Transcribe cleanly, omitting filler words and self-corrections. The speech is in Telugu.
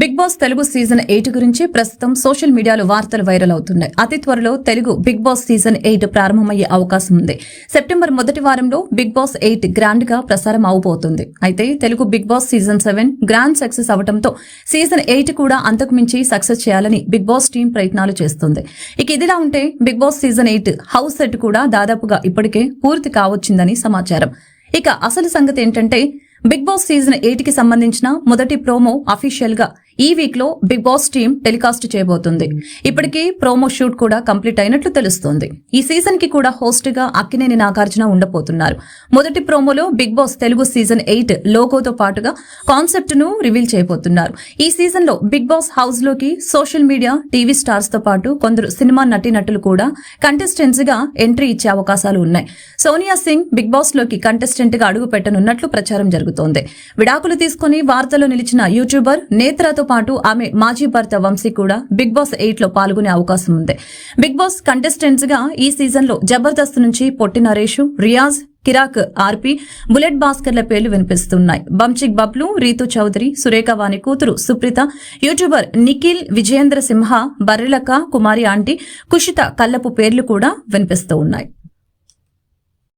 బిగ్ బాస్ తెలుగు సీజన్ 8 గురించి ప్రస్తుతం సోషల్ మీడియాలో వార్తలు వైరల్ అవుతున్నాయి. అతి త్వరలో తెలుగు బిగ్ బాస్ సీజన్ 8 ప్రారంభమయ్యే అవకాశం ఉంది. సెప్టెంబర్ మొదటి వారంలో బిగ్ బాస్ 8 గ్రాండ్ గా ప్రసారం అవబోతుంది. అయితే Telugu Bigg Boss season 7 grand success అవడంతో సీజన్ 8 కూడా అంతకు మించి సక్సెస్ చేయాలని బిగ్ బాస్ టీం ప్రయత్నాలు చేస్తుంది. ఇక ఇదిలా ఉంటే Bigg Boss season 8 house set కూడా దాదాపుగా ఇప్పటికే పూర్తి కావచ్చిందని సమాచారం. ఇక అసలు సంగతి ఏంటంటే బిగ్ బాస్ సీజన్ 8 కి సంబంధించిన మొదటి ప్రోమో అఫీషియల్ గా ఈ వీక్ లో బిగ్ బాస్ టీం టెలికాస్ట్ చేయబోతుంది. ఇప్పటికీ ప్రోమో షూట్ కూడా కంప్లీట్ అయినట్లు తెలుస్తోంది. ఈ సీజన్ కి కూడా హోస్ట్ గా అక్కినేని నాగార్జున ఉండబోతున్నారు. మొదటి ప్రోమోలో బిగ్ బాస్ తెలుగు సీజన్ 8 లోగోతో పాటుగా కాన్సెప్ట్ ను రివీల్ చేయబోతున్నారు. ఈ సీజన్ లో బిగ్ బాస్ హౌస్ లోకి సోషల్ మీడియా, టీవీ స్టార్స్ తో పాటు కొందరు సినిమా నటీనటులు కూడా కంటెస్టెంట్స్ గా ఎంట్రీ ఇచ్చే అవకాశాలు ఉన్నాయి. సోనియా సింగ్ బిగ్ బాస్ లోకి కంటెస్టెంట్ గా అడుగు పెట్టనున్నట్లు ప్రచారం జరుగుతోంది. విడాకులు తీసుకుని వార్తల్లో నిలిచిన యూట్యూబర్ నేత్రతో పాటు ఆమె మాజీ భర్త వంశీ కూడా బిగ్ బాస్ 8 లో పాల్గొనే అవకాశం ఉంది. బిగ్ బాస్ కంటెస్టెంట్స్ గా ఈ సీజన్ లో జబర్దస్త్ నుంచి పొట్టి నరేష్, రియాజ్, కిరాక్ ఆర్పి, బుల్లెట్ భాస్కర్ల పేర్లు వినిపిస్తున్నాయి. బంచిక్ బబ్లు, రీతు చౌదరి, సురేఖ వాణి కూతురు సుప్రీత, యూట్యూబర్ నిఖిల్, విజయేంద్ర సింహ, బర్రెలక్క, కుమారి ఆంటీ, కుషిత కల్లపు పేర్లు కూడా వినిపిస్తూ ఉన్నాయి.